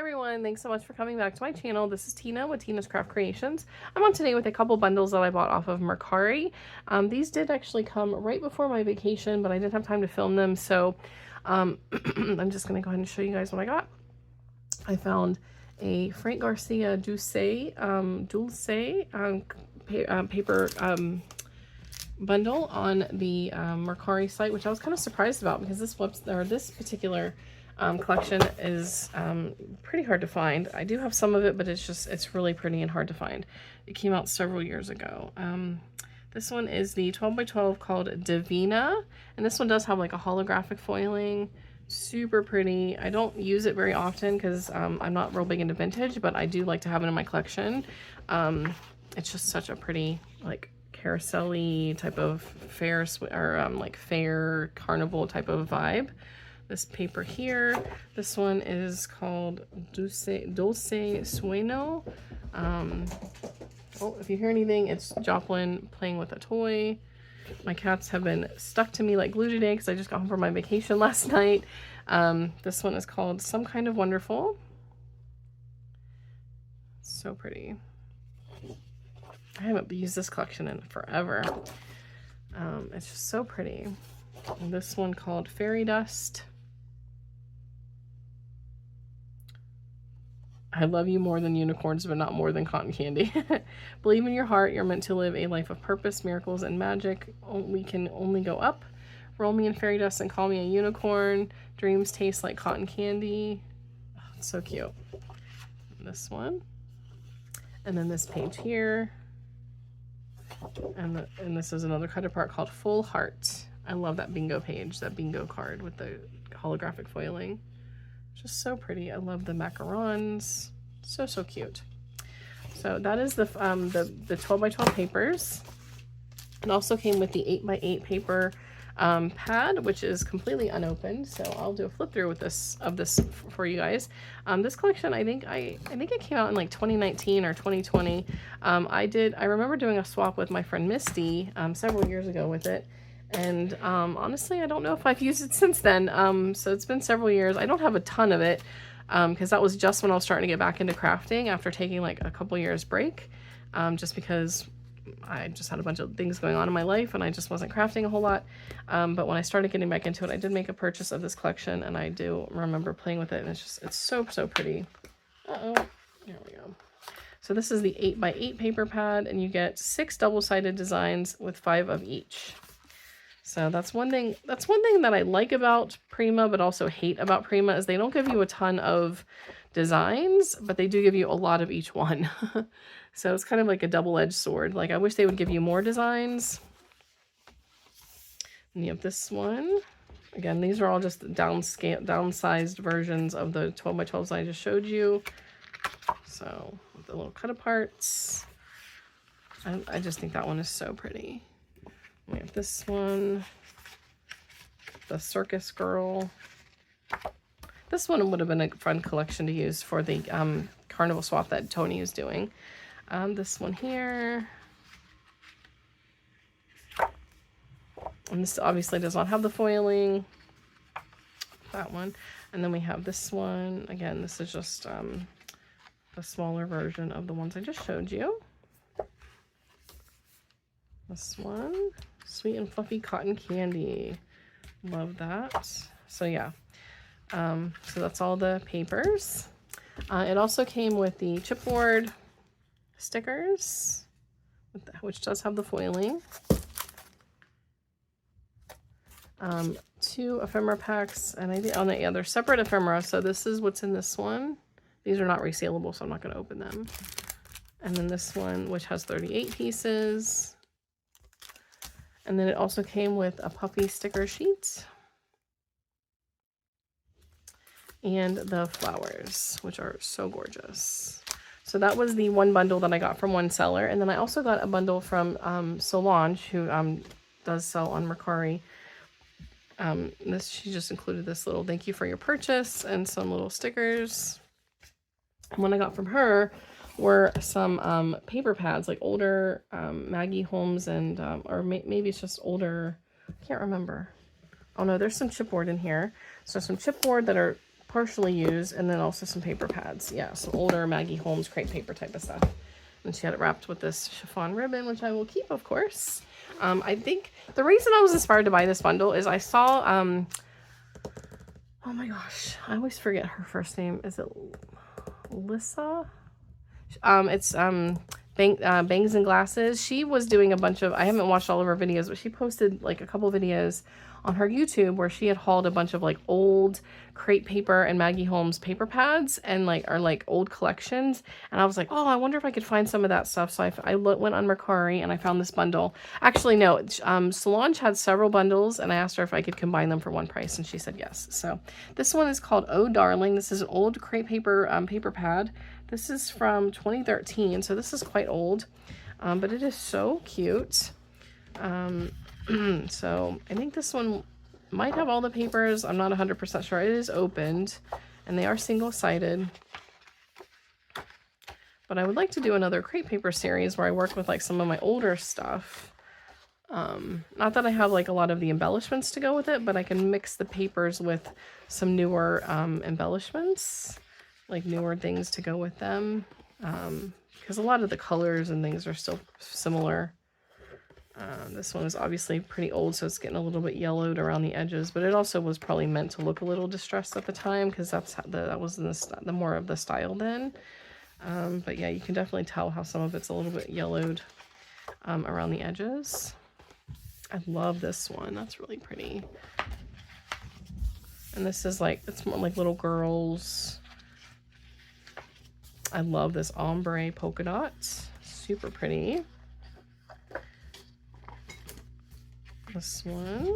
everyone, thanks so much for coming back to my channel. This is Tina with Tina's Craft Creations. I'm on today with a couple bundles that I bought off of Mercari. These did actually come right before my vacation, but I didn't have time to film them, so I'm just going to go ahead and show you guys what I got. I found a Frank Garcia Dulce paper bundle on the Mercari site, which I was kind of surprised about because this particular collection is pretty hard to find. I do have some of it, but it's really pretty and hard to find. It came out several years ago. This one is the 12 by 12 called Divina, and this one does have like a holographic foiling. Super pretty. I don't use it very often because I'm not real big into vintage, but I do like to have it in my collection. It's just such a pretty like carousel-y type of fair or like fair carnival type of vibe. This paper here, this one is called Dulce Sueño. Oh, if you hear anything, it's Joplin playing with a toy. My cats have been stuck to me like glue today because I just got home from my vacation last night. This one is called Some Kind of Wonderful. So pretty. I haven't used this collection in forever. It's just so pretty. And this one called Fairy Dust. I love you more than unicorns, but not more than cotton candy. Believe in your heart. You're meant to live a life of purpose, miracles, and magic. We can only go up. Roll me in fairy dust and call me a unicorn. Dreams taste like cotton candy. Oh, it's so cute. And this one. And then this page here. And this is another cut apart called Full Heart. I love that bingo page, that bingo card with the holographic foiling. Just so pretty. I love the macarons. So cute. So that is the 12 by 12 papers. It also came with the 8 by 8 paper pad, which is completely unopened. So I'll do a flip through with this for you guys. This collection, I think it came out in like 2019 or 2020. I remember doing a swap with my friend Misty several years ago with it. And honestly, I don't know if I've used it since then. So it's been several years. I don't have a ton of it because that was just when I was starting to get back into crafting after taking like a couple years break, just because I just had a bunch of things going on in my life and I just wasn't crafting a whole lot. But when I started getting back into it, I did make a purchase of this collection and I do remember playing with it, and it's so pretty. There we go. So this is the 8 by 8 paper pad, and you get 6 double-sided designs with 5 of each. So that's one thing that I like about Prima, but also hate about Prima, is they don't give you a ton of designs, but they do give you a lot of each one. So it's kind of like a double-edged sword. Like, I wish they would give you more designs. And you have this one. Again, these are all just downsized versions of the 12 by 12s I just showed you. So with the little cut aparts. I just think that one is so pretty. We have this one, the Circus Girl. This one would have been a fun collection to use for the carnival swap that Tony is doing. This one here. And this obviously does not have the foiling. That one. And then we have this one. Again, this is just the smaller version of the ones I just showed you. This one. Sweet and fluffy cotton candy. Love that. So yeah. So that's all the papers. It also came with the chipboard stickers, which does have the foiling. 2 ephemera packs, and I think they're separate ephemera. So this is what's in this one. These are not resealable, so I'm not going to open them. And then this one, which has 38 pieces. And then it also came with a puppy sticker sheet. And the flowers, which are so gorgeous. So that was the one bundle that I got from one seller. And then I also got a bundle from Solange, who does sell on Mercari. She just included this little thank you for your purchase and some little stickers. And what I got from her were some paper pads, like older Maggie Holmes and or maybe it's just older, I can't remember. Oh no, there's some chipboard in here. So some chipboard that are partially used, and then also some paper pads. Yeah, some older Maggie Holmes crepe paper type of stuff. And she had it wrapped with this chiffon ribbon, which I will keep, of course. I think the reason I was inspired to buy this bundle is I saw, oh my gosh, I always forget her first name. Is it Lissa? It's Bangs and Glasses. She was doing a bunch of, I haven't watched all of her videos, but she posted like a couple videos on her YouTube where she had hauled a bunch of like old crepe paper and Maggie Holmes paper pads and like are like old collections. And I was like, oh, I wonder if I could find some of that stuff. So I went on Mercari and I found this bundle. Actually, no, Solange had several bundles and I asked her if I could combine them for one price and she said yes. So this one is called Oh Darling. This is an old crepe paper paper pad. This is from 2013, so this is quite old, but it is so cute. So I think this one might have all the papers. I'm not 100% sure. It is opened, and they are single-sided. But I would like to do another crepe paper series where I work with like some of my older stuff. Not that I have like a lot of the embellishments to go with it, but I can mix the papers with some newer embellishments. Like newer things to go with them, because a lot of the colors and things are still similar. This one is obviously pretty old, so it's getting a little bit yellowed around the edges, but it also was probably meant to look a little distressed at the time because that was the more of the style then. But yeah, you can definitely tell how some of it's a little bit yellowed around the edges. I love this one. That's really pretty. And this is like, it's more like little girls. I love this ombre polka dot. Super pretty. This one.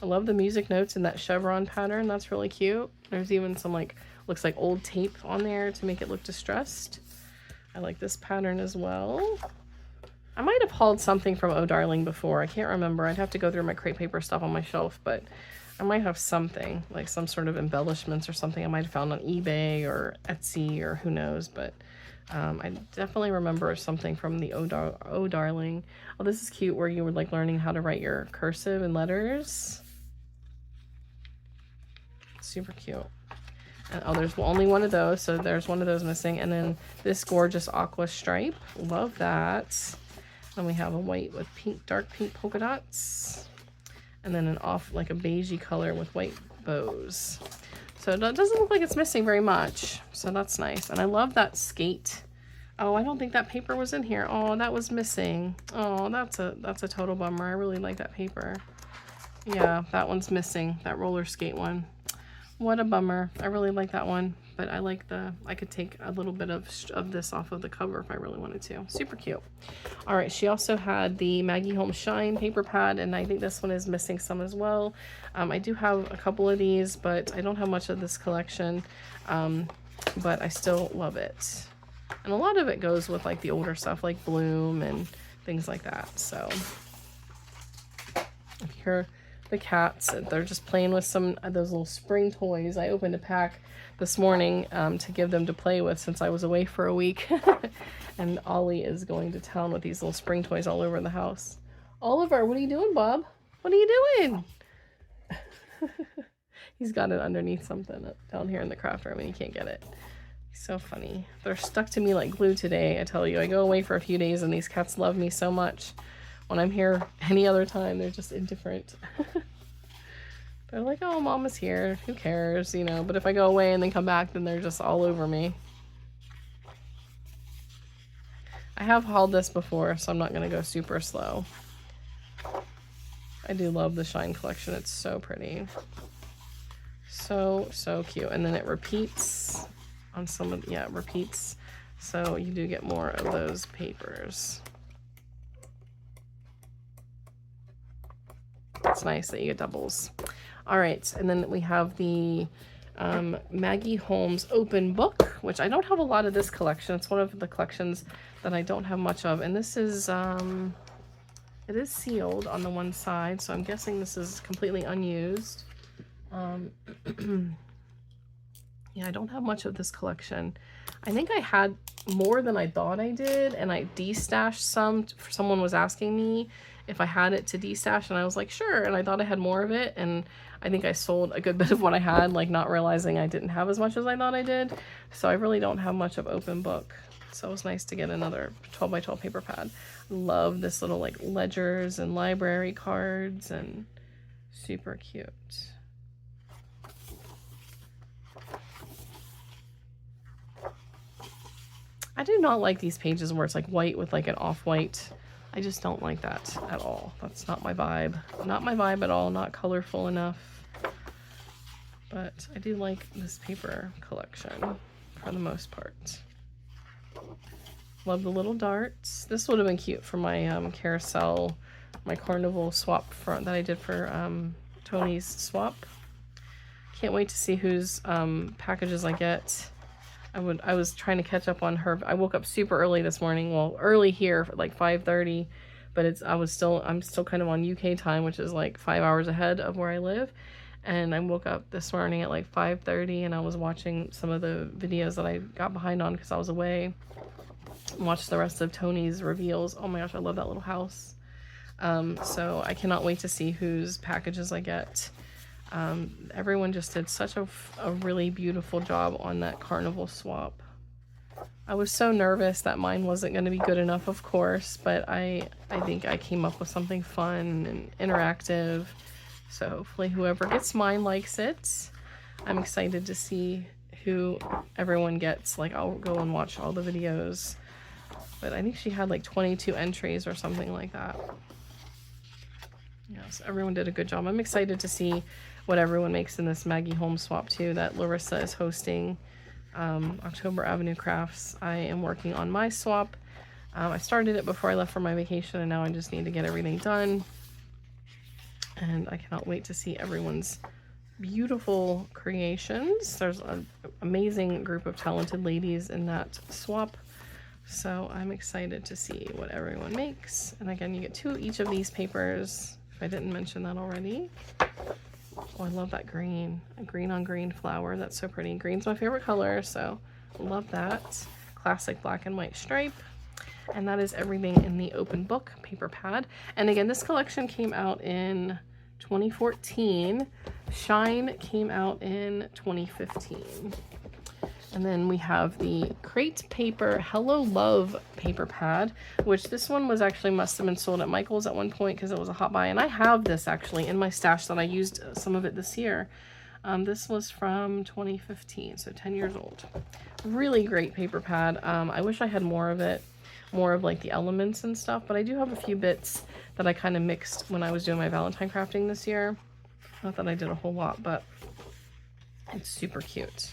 I love the music notes in that chevron pattern. That's really cute. There's even some like, looks like old tape on there to make it look distressed. I like this pattern as well. I might have hauled something from Oh Darling before. I can't remember. I'd have to go through my crepe paper stuff on my shelf, but I might have something, like some sort of embellishments or something I might have found on eBay or Etsy or who knows, but I definitely remember something from the Oh Darling. Oh, this is cute where you were like learning how to write your cursive and letters. Super cute. And oh, there's only one of those, so there's one of those missing. And then this gorgeous aqua stripe. Love that. Then we have a white with pink, dark pink polka dots. And then an off, like a beigey color with white bows. So it doesn't look like it's missing very much. So that's nice. And I love that skate. Oh, I don't think that paper was in here. Oh, that was missing. Oh, that's a total bummer. I really like that paper. Yeah, that one's missing. That roller skate one. What a bummer. I really like that one. But I like I could take a little bit of this off of the cover if I really wanted to. Super cute. All right, she also had the Maggie Holmes Shine paper pad, and I think this one is missing some as well. I do have a couple of these, but I don't have much of this collection, but I still love it. And a lot of it goes with like the older stuff like Bloom and things like that. So if you hear the cats, they're just playing with some of those little spring toys. I opened a pack this morning to give them to play with since I was away for a week. And Ollie is going to town with these little spring toys all over the house. Oliver, what are you doing, Bob? What are you doing? He's got it underneath something down here in the craft room and he can't get it. He's so funny. They're stuck to me like glue today, I tell you. I go away for a few days and these cats love me so much. When I'm here any other time, they're just indifferent. They're like, oh, Mama's here. Who cares, you know? But if I go away and then come back, then they're just all over me. I have hauled this before, so I'm not going to go super slow. I do love the Shine collection. It's so pretty. So, so cute. And then it repeats on some of, yeah, it repeats. So you do get more of those papers. It's nice that you get doubles. All right, and then we have the Maggie Holmes open book, which I don't have a lot of this collection. It's one of the collections that I don't have much of. And this is, it is sealed on the one side, so I'm guessing this is completely unused. Yeah, I don't have much of this collection. I think I had more than I thought I did, and I destashed some. Someone was asking me if I had it to destash, and I was like, sure, and I thought I had more of it, and I think I sold a good bit of what I had, like not realizing I didn't have as much as I thought I did. So I really don't have much of open book. So it was nice to get another 12 by 12 paper pad. Love this little like ledgers and library cards, and super cute. I do not like these pages where it's like white with like an off-white. I just don't like that at all. That's not my vibe. Not my vibe at all. Not colorful enough. But I do like this paper collection for the most part. Love the little darts. This would have been cute for my carousel, my carnival swap front that I did for Tony's swap. Can't wait to see whose packages I get. I was trying to catch up on her. I woke up super early this morning. Well, early here, like 5:30, but I'm still kind of on UK time, which is like 5 hours ahead of where I live. And I woke up this morning at like 5:30, and I was watching some of the videos that I got behind on because I was away. Watched the rest of Tony's reveals. Oh my gosh, I love that little house. So I cannot wait to see whose packages I get. Everyone just did such a really beautiful job on that carnival swap. I was so nervous that mine wasn't going to be good enough, of course, but I think I came up with something fun and interactive. So hopefully whoever gets mine likes it. I'm excited to see who everyone gets. Like, I'll go and watch all the videos. But I think she had like 22 entries or something like that. Yeah, so everyone did a good job. I'm excited to see what everyone makes in this Maggie Holmes swap too that Larissa is hosting. October Avenue Crafts. I am working on my swap. I started it before I left for my vacation, and now I just need to get everything done. And I cannot wait to see everyone's beautiful creations. There's an amazing group of talented ladies in that swap. So I'm excited to see what everyone makes. And again, you get 2 each of these papers, if I didn't mention that already. Oh, I love that green. A green on green flower. That's so pretty. Green's my favorite color, so love that. Classic black and white stripe. And that is everything in the open book paper pad. And again, this collection came out in 2014. Shine came out in 2015. And then we have the Crate Paper Hello Love paper pad, which this one was actually must have been sold at Michael's at one point because it was a hot buy. And I have this actually in my stash that I used some of it this year. This was from 2015, so 10 years old. Really great paper pad. I wish I had more of it, more of like the elements and stuff, but I do have a few bits that I kind of mixed when I was doing my Valentine crafting this year. Not that I did a whole lot, but it's super cute.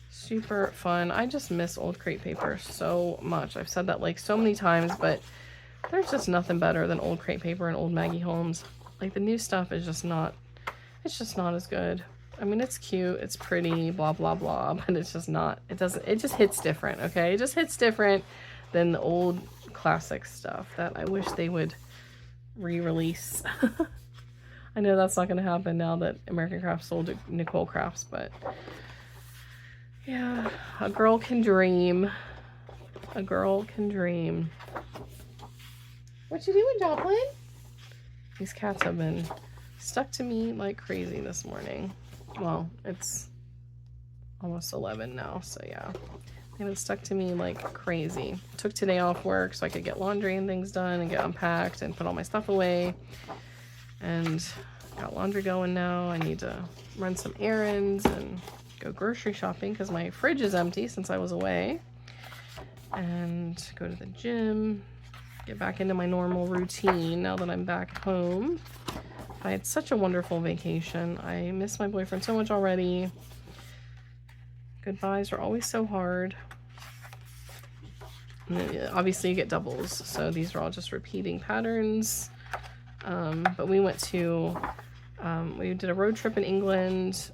Super fun. I just miss old crate paper so much. I've said that like so many times, but there's just nothing better than old crate paper and old Maggie Holmes. Like the new stuff is just not, it's just not as good. I mean, it's cute, it's pretty, blah, blah, blah, but it's just not, it just hits different, okay? It just hits different than the old classic stuff that I wish they would re-release. I know that's not going to happen now that American Crafts sold to Nicole Crafts, but yeah, a girl can dream. A girl can dream. What you doing, Joplin? These cats have been stuck to me like crazy this morning. Well, it's almost 11 now, so yeah. They've been stuck to me like crazy. Took today off work so I could get laundry and things done and get unpacked and put all my stuff away. And got laundry going now. I need to run some errands and go grocery shopping because my fridge is empty since I was away. And go to the gym. Get back into my normal routine now that I'm back home. I had such a wonderful vacation. I miss my boyfriend so much already. Goodbyes are always so hard. And then, obviously you get doubles, so these are all just repeating patterns. But we went to, we did a road trip in England.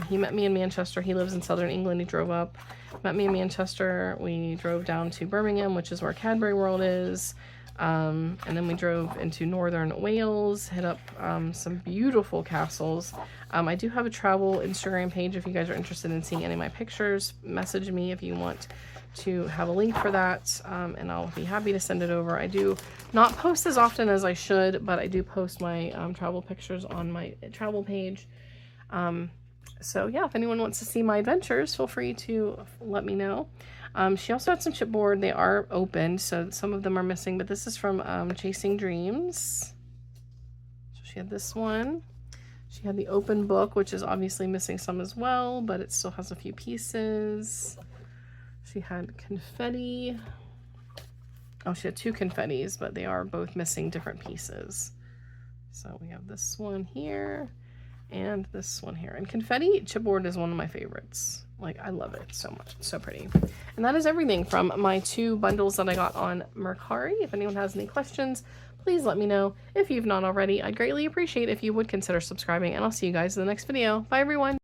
He met me in Manchester. He lives in southern England. He drove up, met me in Manchester. We drove down to Birmingham, which is where Cadbury World is. And then we drove into northern Wales, hit up some beautiful castles. I do have a travel Instagram page if you guys are interested in seeing any of my pictures. Message me if you want to have a link for that, and I'll be happy to send it over. I do not post as often as I should, but I do post my travel pictures on my travel page. So yeah, if anyone wants to see my adventures, feel free to let me know. She also had some chipboard. They are open, so some of them are missing, but this is from Chasing Dreams. So she had this one. She had the open book, which is obviously missing some as well, but it still has a few pieces. She had confetti. Oh, she had 2 confettis, but they are both missing different pieces. So we have this one here and this one here. And confetti chipboard is one of my favorites. Like, I love it so much. It's so pretty. And that is everything from my 2 bundles that I got on Mercari. If anyone has any questions, please let me know. If you've not already, I'd greatly appreciate if you would consider subscribing, and I'll see you guys in the next video. Bye, everyone.